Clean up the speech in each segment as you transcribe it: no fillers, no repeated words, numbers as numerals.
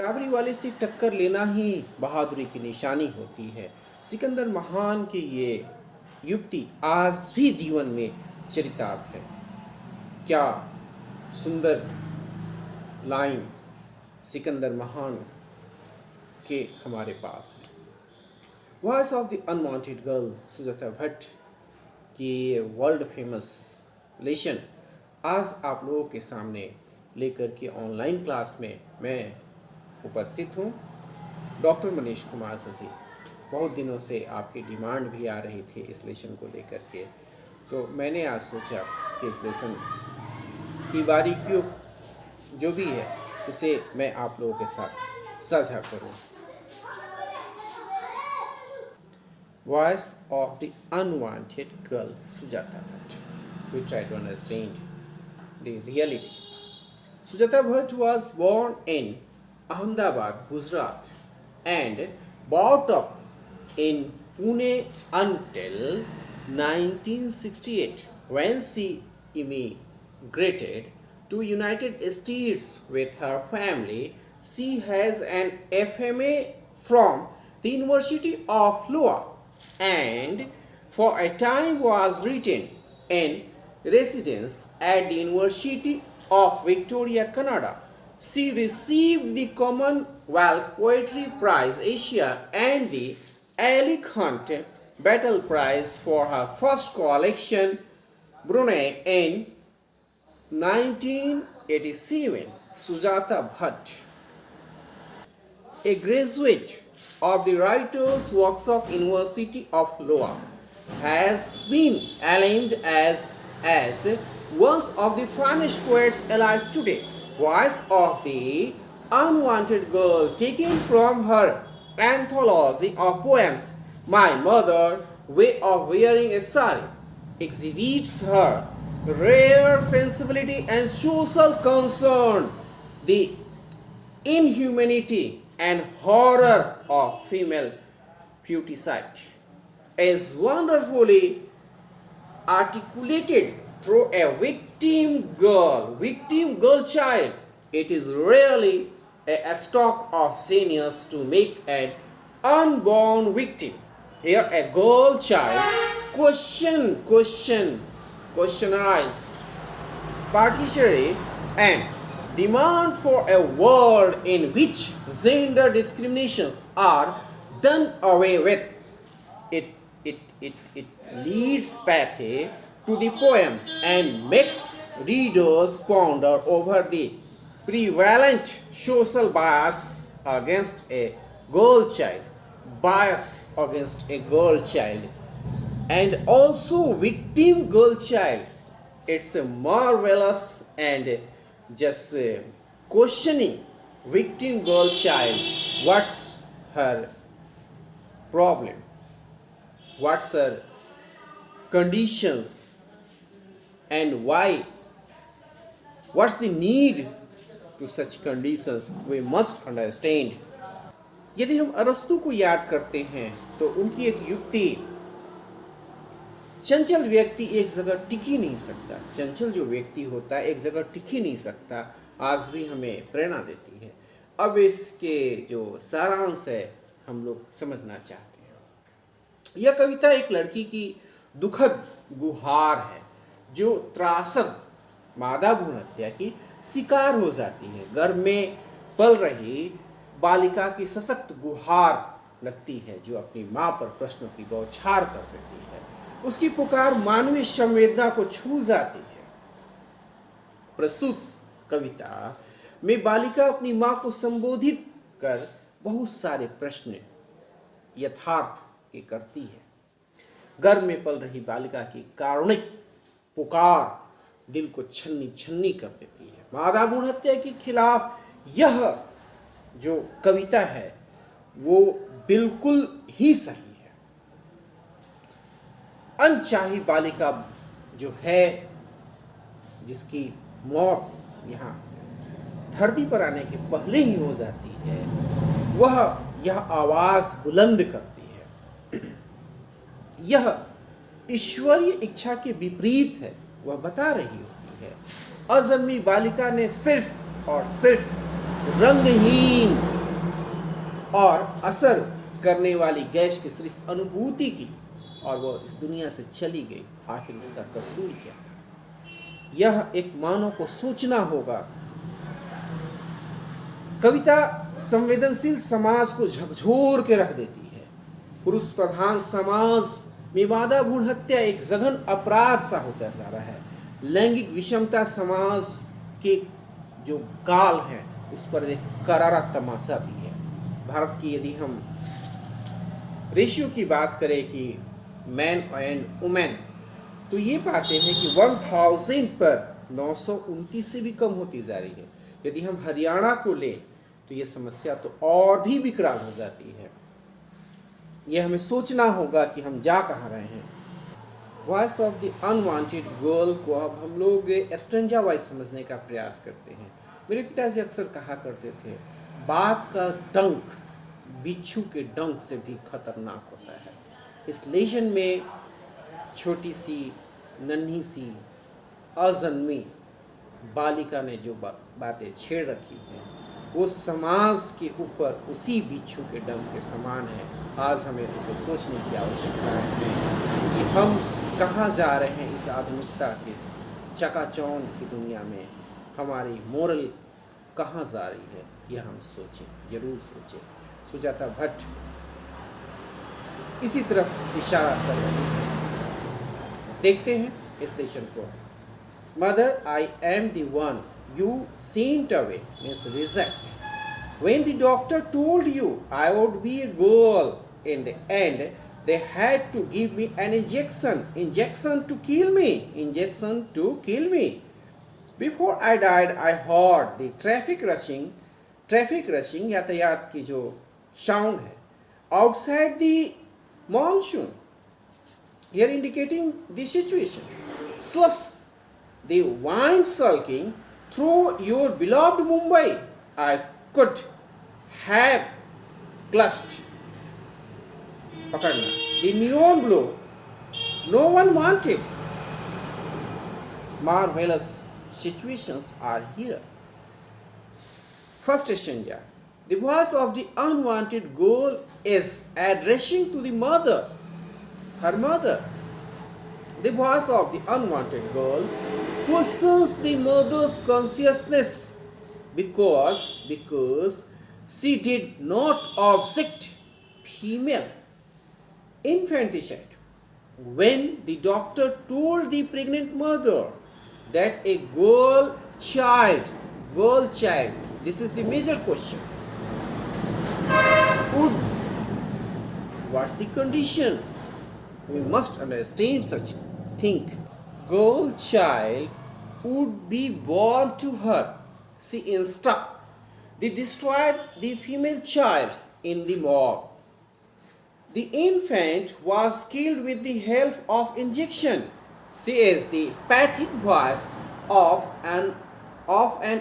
बराबरी वाले से टक्कर लेना ही बहादुरी की निशानी होती है। सिकंदर महान की ये युक्ति आज भी जीवन में चरितार्थ है। क्या सुंदर लाइन सिकंदर महान के हमारे पास है। Voice of the unwanted girl Sujata Bhatt की वर्ल्ड फेमस लेसन आज आप लोगों के सामने लेकर के ऑनलाइन क्लास में मैं उपस्थित हूँ। डॉक्टर मनीष कुमार शशि, बहुत दिनों से आपकी डिमांड भी आ रही थी इस लेसन को लेकर के, तो मैंने आज सोचा कि इस लेसन की बारीकियों जो भी है उसे मैं आप लोगों के साथ साझा करूँ। Voice of the unwanted girl Sujata Bhatt. We try to understand the reality. Sujata Bhatt was born in Ahmedabad, Gujarat, and brought up in Pune until 1968, when she immigrated to United States with her family. She has an FMA from the University of Iowa and for a time was written in residence at the University of Victoria, Canada. She received the Commonwealth Poetry Prize Asia and the Alec Hunt Battle Prize for her first collection, Brunei, in 1987. Sujata Bhatt, a graduate of the Writers' Workshop University of Iowa, has been acclaimed as one of the finest poets alive today. Voice of the Unwanted Girl, taken from her anthology of poems, My Mother, Way of Wearing a Sari, exhibits her rare sensibility and social concern, the inhumanity and horror of female puticide is wonderfully articulated through a victim girl child. It is rarely a stroke of genius to make an unborn victim. Here a girl child questionizes partitionary and demand for a world in which gender discriminations are done away with. It leads Pathe to the poem and makes readers ponder over the prevalent social bias against a girl child, and also victim girl child. It's a marvelous and just questioning victim girl child. What's her problem? What's her conditions? And why? What's the need to such conditions? We must understand. यदि हम अरस्तु को याद करते हैं तो उनकी एक युक्ति, चंचल व्यक्ति एक जगह टिक ही नहीं सकता, चंचल जो व्यक्ति होता है एक जगह टिक ही नहीं सकता, आज भी हमें प्रेरणा देती है। अब इसके जो सारांश है हम लोग समझना चाहते हैं। यह कविता एक लड़की की दुखद गुहार है जो त्रासद मादा भ्रूण हत्या की शिकार हो जाती है। गर्भ में पल रही बालिका की सशक्त गुहार लगती है जो अपनी माँ पर प्रश्नों की बौछार कर देती है। उसकी पुकार मानवीय संवेदना को छू जाती है। प्रस्तुत कविता में बालिका अपनी माँ को संबोधित कर बहुत सारे प्रश्न यथार्थ के करती है। गर्भ में पल रही बालिका की कारुणिक पुकार दिल को छन्नी छन्नी कर देती है। मादा भ्रूण हत्या के खिलाफ यह जो कविता है वो बिल्कुल ही सही है। अनचाही बालिका जो है जिसकी मौत यहाँ धरती पर आने के पहले ही हो जाती है, वह यह आवाज बुलंद करती है। यह ईश्वरीय इच्छा के विपरीत है, वह बता रही होती है। अजन्मी बालिका ने सिर्फ और सिर्फ रंगहीन और असर करने वाली गैस की सिर्फ अनुभूति की और वो इस दुनिया से चली गई। आखिर उसका कसूर क्या था? यह एक मानव को सोचना होगा। कविता संवेदनशील समाज को झकझोर के रख देती है। पुरुष प्रधान समाज में मादा भ्रूण हत्या एक सघन अपराध सा होता जा रहा है। लैंगिक विषमता समाज के जो काल है उस पर एक करारा तमाशा भी है। भारत की यदि हम रेशियो की बात करें कि मैन एंड वुमेन, तो ये पाते हैं कि 1000 पर 929 से भी कम होती जा रही है। यदि हम हरियाणा को लें तो ये समस्या तो और भी विकराल हो जाती है। ये हमें सोचना होगा कि हम जा कहाँ रहे हैं। Voice of the unwanted girl को अब हम लोग एस्ट्रेंजा वॉइस समझने का प्रयास करते हैं। मेरे पिताजी अक्सर कहा करते थे, बात का डंक बिच्छू के डंक से भी खतरनाक होता है। इस लेशन में छोटी सी नन्ही सी अजन्मी बालिका ने जो बातें छेड़ रखी हैं वो समाज के ऊपर उसी बिच्छू के डंक के समान है। आज हमें उसे सोचने की आवश्यकता है कि हम कहाँ जा रहे हैं इस आधुनिकता के चकाचौंध की दुनिया में। हमारी मोरल कहाँ जा रही है, यह हम सोचें, जरूर सोचें। सुजाता भट्ट इसी तरफ इशारा कर रही है। देखते हैं इस लेशन को। Mother, I am the one you sent away, means reject. When the doctor told you I would be a girl, in the end they had to give me an injection to kill me. Before I died I heard the traffic rushing यातायात की जो sound है outside the monsoon, here indicating the situation. Slush, the wind sulking through your beloved Mumbai, I could have clutched. पकड़ना. The neon glow no one wanted. Marvelous situations are here. First stanza. The voice of the unwanted girl is addressing to the mother, her mother. The voice of the unwanted girl questions the mother's consciousness because she did not object female infanticide. When the doctor told the pregnant mother that a girl child, this is the major question, what's the condition? We must understand such thing. Girl child would be born to her. She instruct. They destroyed the female child in the mob. The infant was killed with the help of injection. She is the pathetic voice of an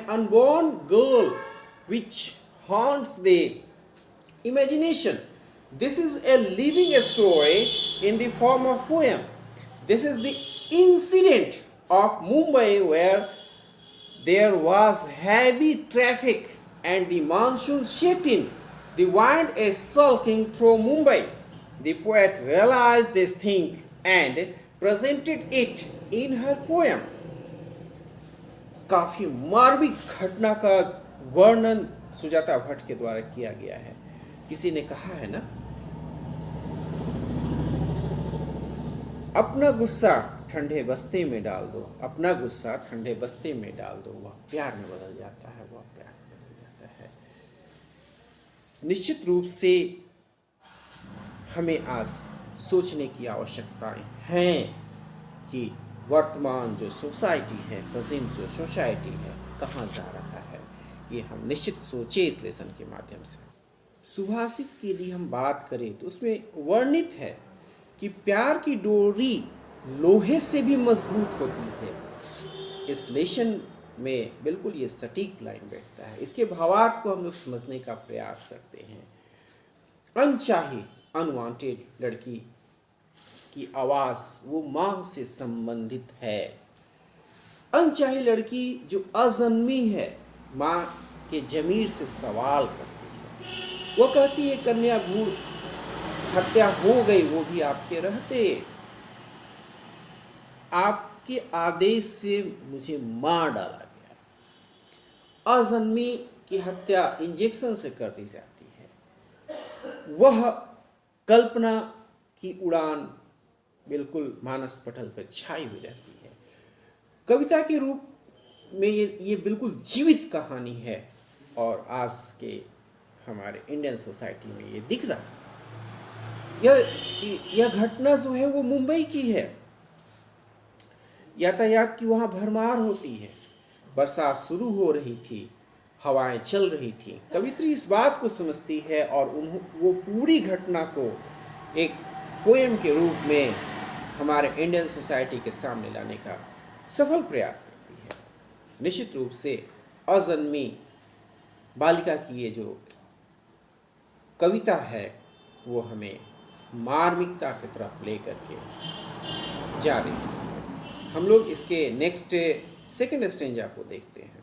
unborn girl which haunts the imagination. This is a living story in the form of poem. This is the incident of Mumbai where there was heavy traffic and the monsoon set in. The wind is sulking through Mumbai. The poet realized this thing and presented it in her poem. काफी मार्मिक घटना का वर्णन सुजाता भट्ट के द्वारा किया गया है। किसी ने कहा है ना, अपना गुस्सा ठंडे बस्ते में डाल दो, अपना गुस्सा ठंडे बस्ते में डाल दो, वह प्यार में बदल जाता है, वह प्यार में बदल जाता है। निश्चित रूप से हमें आज सोचने की आवश्यकताएं हैं कि वर्तमान जो सोसाइटी है, प्रेजेंट जो सोसाइटी है, कहाँ जा रहा है। ये हम निश्चित सोचे इस लेसन के माध्यम से। सुभाषित की यदि हम बात करें तो उसमें वर्णित है कि प्यार की डोरी लोहे से भी मजबूत होती है। इस लेशन में बिल्कुल ये सटीक लाइन बैठता है। इसके भावार्थ को हम लोग समझने का प्रयास करते हैं। अनचाही अनवांटेड लड़की की आवाज वो मां से संबंधित है। अनचाही लड़की जो अजन्मी है, मां के जमीर से सवाल करती है। वो कहती है कन्या भ्रूण हत्या हो गई, वो भी आपके रहते, आपके आदेश से मुझे मार डाला गया। अजन्मी की हत्या इंजेक्शन से कर दी जाती है। वह कल्पना की उड़ान बिल्कुल मानस पटल पर छाई हुई रहती है। कविता के रूप में ये बिल्कुल जीवित कहानी है और आज के हमारे इंडियन सोसाइटी में ये दिख रहा है। यह घटना जो है वो मुंबई की है। यातायात की वहाँ भरमार होती है, बरसात शुरू हो रही थी, हवाएं चल रही थी। कवित्री इस बात को समझती है और वो पूरी घटना को एक पोएम के रूप में हमारे इंडियन सोसाइटी के सामने लाने का सफल प्रयास करती है। निश्चित रूप से अजन्मी बालिका की ये जो कविता है वो हमें मार्मिकता की तरफ लेकर के जा रही है। हम लोग इसके नेक्स्ट सेकंड स्टेंजा को देखते हैं।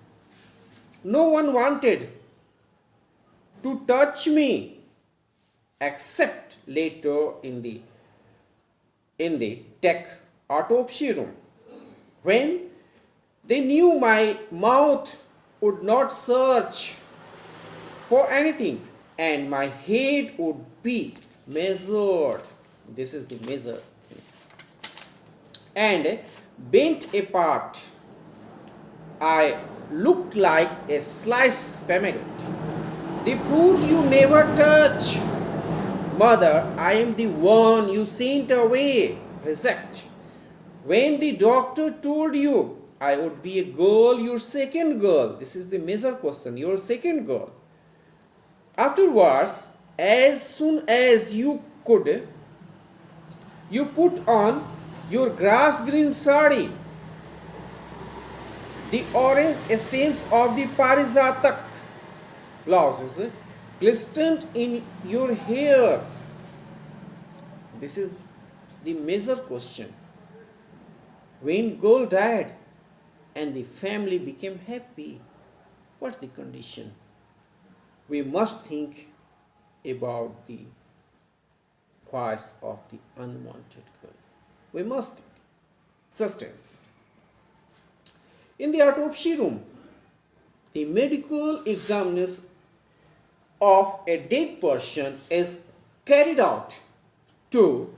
No one wanted to touch me except letter in the tech autopsy room, when they knew my mouth would not search for anything and my head would be measured. This is the measure. And bent apart, I looked like a sliced pomegranate, the fruit you never touch. Mother, I am the one you sent away, reject. When the doctor told you I would be a girl, your second girl. This is the major question, your second girl. Afterwards, as soon as you could, you put on your grass green sari. The orange stems of the parijatak blouses glistened in your hair. This is the major question. When girl died and the family became happy, what's the condition? We must think about the voice of the unwanted girl. We must think. Sustenance. In the autopsy room, the medical examination of a dead person is carried out to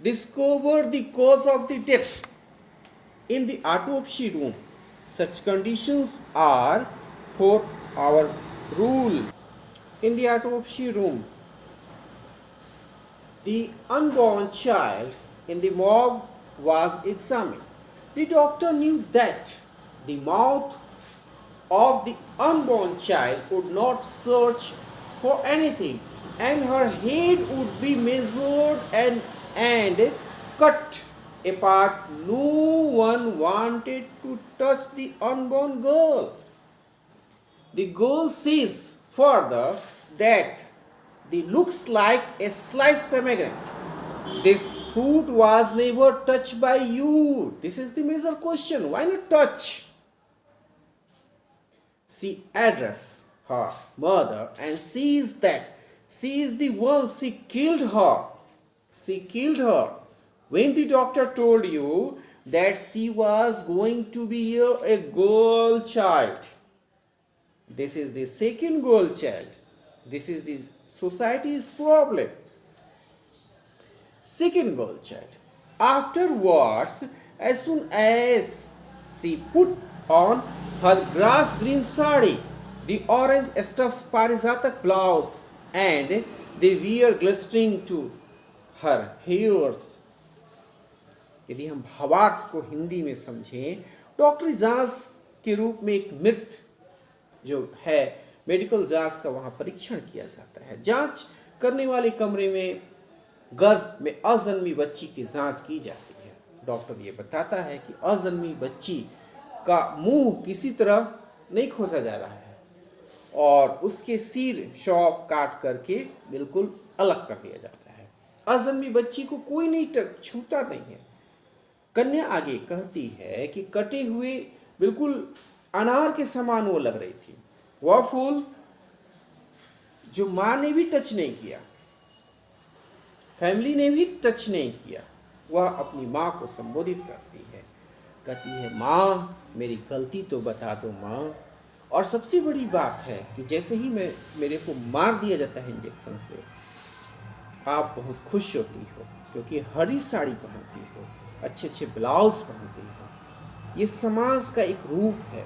discover the cause of the death. In the autopsy room, such conditions are for our rule. In the autopsy room, the unborn child in the morgue was examined. The doctor knew that the mouth of the unborn child would not search for anything, and her head would be measured and cut apart. No one wanted to touch the unborn girl. The girl says further that the looks like a sliced pomegranate. This fruit was never touched by you. This is the major question. Why not touch? She addresses her mother and sees that she is the one. She killed her. She killed her. When the doctor told you that she was going to be a girl child, this is the second girl child. This is the society's problem. Second girl child. Afterwards, as soon as she put on her grass green sari, the orange stuffed parijatak blouse, and the wear glistening to her hairs. यदि हम भावार्थ को हिंदी में समझें, डॉक्टरी जांच के रूप में एक मृत जो है मेडिकल जांच का वहाँ परीक्षण किया जाता है। जांच करने वाले कमरे में गर्भ में अजन्मी बच्ची की जांच की जाती है। डॉक्टर ये बताता है कि अजन्मी बच्ची का मुंह किसी तरह नहीं खोसा जा रहा है और उसके सिर शॉप काट करके बिल्कुल अलग कर दिया जाता है। अजन्मी बच्ची को कोई नहीं छूता नहीं है। कन्या आगे कहती है कि कटे हुए बिल्कुल अनार के समान वो लग रही थी। वह फूल जो माँ ने भी टच नहीं किया, फैमिली ने भी टच नहीं किया, वह अपनी माँ को संबोधित करती है, कहती है माँ मेरी गलती तो बता दो माँ। और सबसे बड़ी बात है कि जैसे ही मेरे को मार दिया जाता है इंजेक्शन से, आप बहुत खुश होती हो क्योंकि हरी साड़ी पहनती हो, अच्छे अच्छे ब्लाउज पहनती हो। ये समाज का एक रूप है।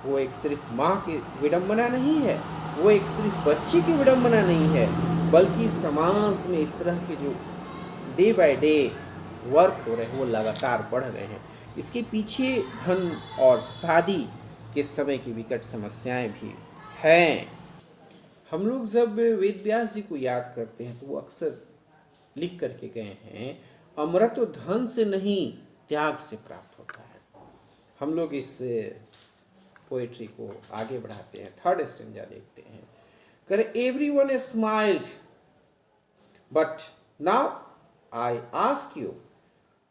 वो एक सिर्फ माँ की विडंबना नहीं है, वो एक सिर्फ बच्चे की विडंबना नहीं है, बल्कि समाज में इस तरह के जो डे बाय डे वर्क हो रहे हैं वो लगातार बढ़ रहे हैं। इसके पीछे धन और शादी के समय की विकट समस्याएं भी हैं। हम लोग जब वेद व्यास जी को याद करते हैं तो वो अक्सर लिख करके गए हैं, अमृत तो धन से नहीं त्याग से प्राप्त होता है। हम लोग इस पोएट्री को आगे बढ़ाते हैं, थर्ड स्टेंजा देखते हैं। करे everyone smiled but now I ask you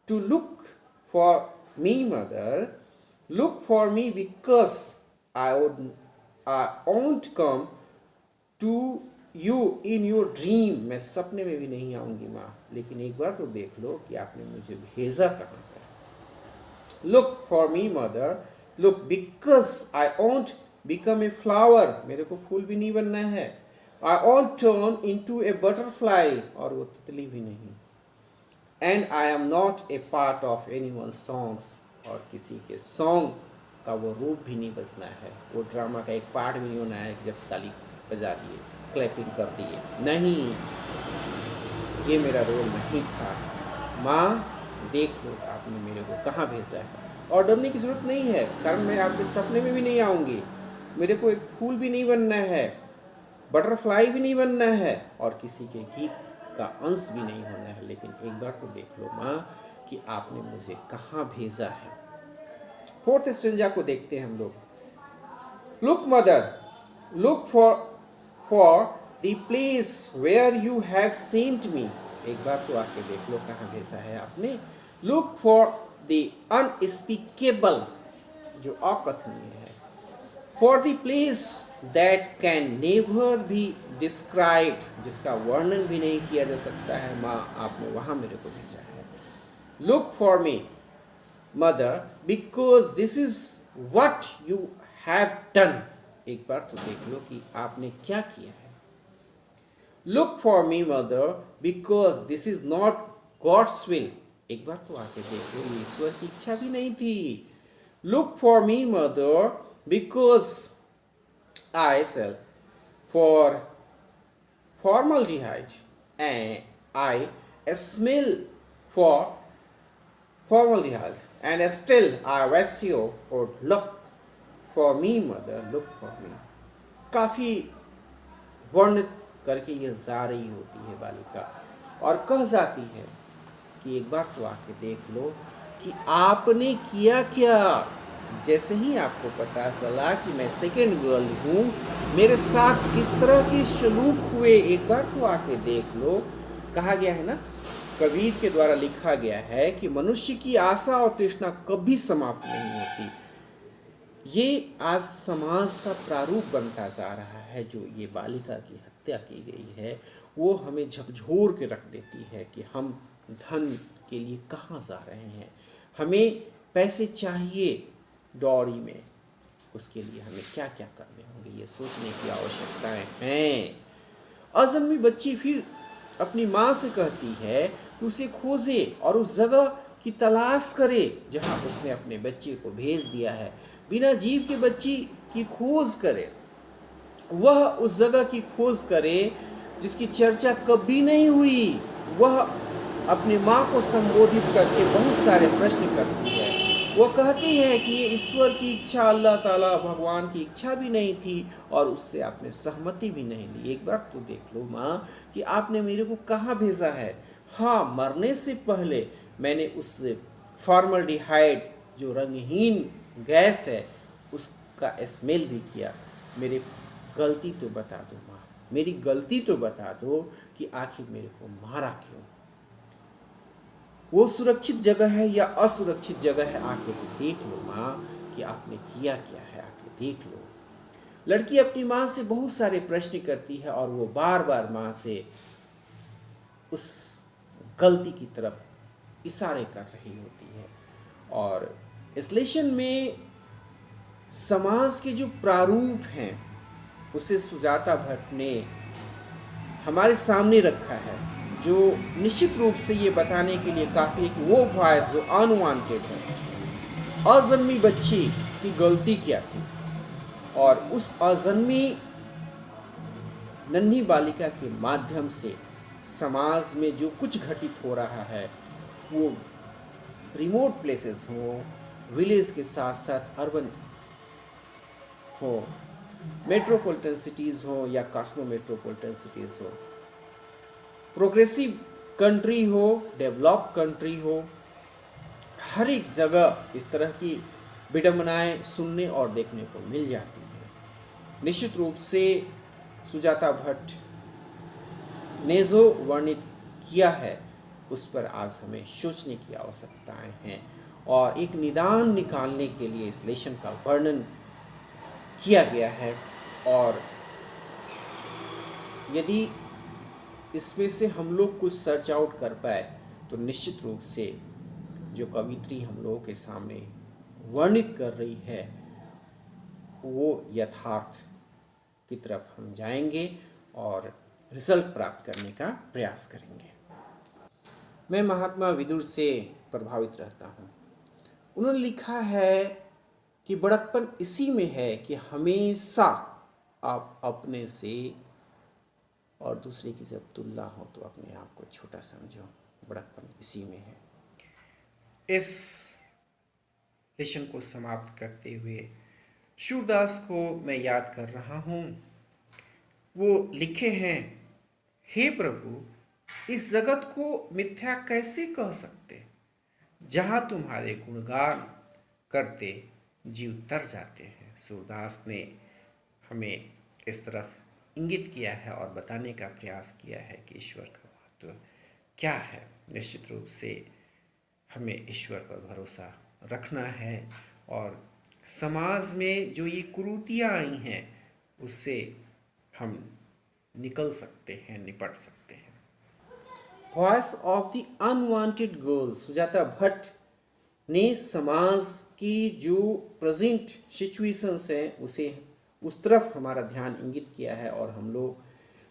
to look for me mother, look for me because I won't come to you in your dream. मैं सपने में भी नहीं आऊंगी माँ, लेकिन एक बार तो देख लो कि आपने मुझे भेजा कहाँ पर। Look for me mother, look because I won't become a flower, मेरे को फूल भी नहीं बनना है। I won't turn into A butterfly, और वो तितली भी नहीं। And I am not a part of anyone songs, और किसी के सॉन्ग का वो रूप भी नहीं बजना है, वो ड्रामा का एक पार्ट भी नहीं होना है कि जब ताली बजा दिए, क्लैपिंग कर दिए, नहीं, ये मेरा रोल नहीं था। माँ देख लो आपने मेरे को कहाँ भेजा है, और डरने की जरूरत नहीं है, कारण मैं आपके सपने में भी नहीं आऊँगी। मेरे को एक फूल भी नहीं बनना है, बटरफ्लाई भी नहीं बनना है, और किसी के गीत का अंश भी नहीं होना है। लेकिन एक बार तो देख लो माँ कि आपने मुझे कहाँ भेजा है। फोर्थ स्टेंजा को देखते हैं हम लोग। Look mother, look for the place where you have sent me, एक बार तो आके देख लो कहाँ भेजा है आपने। लुक फॉर द अनस्पीकेबल, जो अकथनीय है, for the place that can never be described, जिसका वर्णन भी नहीं किया जा सकता है। माँ आपने वहाँ मेरे को भेजा है। Look for me mother because this is what you have done, एक बार तो देख लो कि आपने क्या किया है। Look for me mother because this is not God's will, एक बार तो आके देख लो ये ईश्वर की इच्छा भी नहीं थी। Look for me mother because I sell for formaldehyde and I smell for formaldehyde and still I wish you would look for me mother, look for me। काफी वर्णित करके ये जा रही होती है बालिका, और कह जाती है कि एक बार तो आके देख लो कि आपने किया क्या। जैसे ही आपको पता चला कि मैं सेकेंड गर्ल हूँ, मेरे साथ किस तरह के सलूक हुए, एक बार तो आके देख लो। कहा गया है ना, कबीर के द्वारा लिखा गया है कि मनुष्य की आशा और तृष्णा कभी समाप्त नहीं होती। ये आज समाज का प्रारूप बनता जा रहा है। जो ये बालिका की हत्या की गई है वो हमें झकझोर के रख देती है कि हम धन के लिए कहाँ जा रहे हैं। हमें पैसे चाहिए डॉरी में, उसके लिए हमें क्या क्या करने होंगे, ये सोचने की आवश्यकताएं हैं। अजन्मी बच्ची फिर अपनी माँ से कहती है कि उसे खोजे और उस जगह की तलाश करे जहाँ उसने अपने बच्चे को भेज दिया है। बिना जीव के बच्ची की खोज करे, वह उस जगह की खोज करे जिसकी चर्चा कभी नहीं हुई। वह अपनी माँ को संबोधित करके बहुत सारे प्रश्न करती है। वो कहती है कि ये ईश्वर की इच्छा, अल्लाह ताला भगवान की इच्छा भी नहीं थी और उससे आपने सहमति भी नहीं ली। एक बार तो देख लो माँ कि आपने मेरे को कहाँ भेजा है। हाँ, मरने से पहले मैंने उस फॉर्मल्डिहाइड जो रंगहीन गैस है उसका स्मेल भी किया। मेरी गलती तो बता दो माँ, मेरी गलती तो बता दो कि आखिर मेरे को मारा क्यों। वो सुरक्षित जगह है या असुरक्षित जगह है, आके तो देख लो माँ कि आपने किया क्या है, आके देख लो। लड़की अपनी माँ से बहुत सारे प्रश्न करती है और वो बार बार माँ से उस गलती की तरफ इशारे कर रही होती है। और इस लेसन में समाज के जो प्रारूप हैं उसे सुजाता भट्ट ने हमारे सामने रखा है, जो निश्चित रूप से ये बताने के लिए काफ़ी है कि वो वॉइस जो अनवांटेड है, अजन्मी बच्ची की गलती क्या थी, और उस अजन्मी नन्ही बालिका के माध्यम से समाज में जो कुछ घटित हो रहा है, वो रिमोट प्लेसेस हो, विलेज के साथ साथ अर्बन हो, मेट्रोपॉलिटन सिटीज़ हो या कॉस्मो मेट्रोपॉलिटन सिटीज़ हो, प्रोग्रेसिव कंट्री हो, डेवलप कंट्री हो, हर एक जगह इस तरह की विडंबनाएं सुनने और देखने को मिल जाती हैं। निश्चित रूप से सुजाता भट्ट ने जो वर्णित किया है उस पर आज हमें सोचने की आवश्यकताएं हैं और एक निदान निकालने के लिए इस लेसन का वर्णन किया गया है। और यदि इसमें से हम लोग कुछ सर्च आउट कर पाए तो निश्चित रूप से जो कवित्री हम लोगों के सामने वर्णित कर रही है वो यथार्थ की तरफ हम जाएंगे और रिजल्ट प्राप्त करने का प्रयास करेंगे। मैं महात्मा विदुर से प्रभावित रहता हूँ। उन्होंने लिखा है कि बड़कपन इसी में है कि हमेशा आप अपने से और दूसरे की जब तुलना हो तो अपने आप को छोटा समझो। बड़कपन इसी में है। इस लेसन को समाप्त करते हुए सूरदास को मैं याद कर रहा हूँ। वो लिखे हैं, हे प्रभु, इस जगत को मिथ्या कैसे कह सकते, जहाँ तुम्हारे गुणगान करते जीव तर जाते हैं। सूरदास ने हमें इस तरफ इंगित किया है और बताने का प्रयास किया है कि ईश्वर का महत्व क्या है। निश्चित रूप से हमें ईश्वर पर भरोसा रखना है और समाज में जो ये कुरीतियाँ आई हैं उससे हम निकल सकते हैं, निपट सकते हैं। Voice of the unwanted girl, Sujata Bhatt ने समाज की जो प्रेजेंट सिचुएशंस हैं उसे उस तरफ हमारा ध्यान इंगित किया है और हम लोग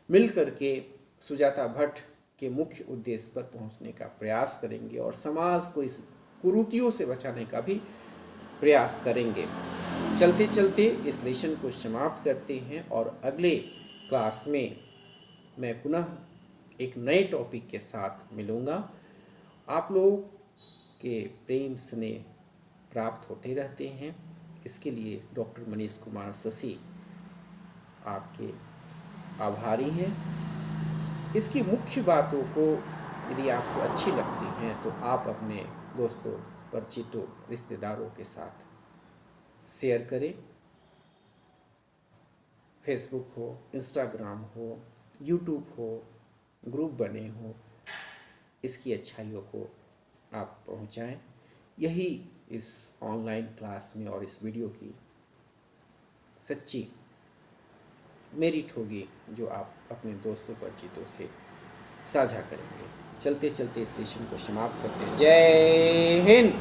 मिल करके सुजाता भट्ट के मुख्य उद्देश्य पर पहुंचने का प्रयास करेंगे और समाज को इस कुरीतियों से बचाने का भी प्रयास करेंगे। चलते चलते इस लेसन को समाप्त करते हैं और अगले क्लास में मैं पुनः एक नए टॉपिक के साथ मिलूँगा। आप लोगों के प्रेम स्नेह प्राप्त होते रहते हैं, इसके लिए डॉक्टर मनीष कुमार शशि आपके आभारी हैं। इसकी मुख्य बातों को यदि आपको अच्छी लगती हैं तो आप अपने दोस्तों, परिचितों, रिश्तेदारों के साथ शेयर करें। फेसबुक हो, इंस्टाग्राम हो, यूट्यूब हो, ग्रुप बने हो, इसकी अच्छाइयों को आप पहुंचाएं। यही इस ऑनलाइन क्लास में और इस वीडियो की सच्ची मेरिट होगी जो आप अपने दोस्तों परिचितों से साझा करेंगे। चलते चलते इस लेसन को समाप्त करते हैं। जय हिंद।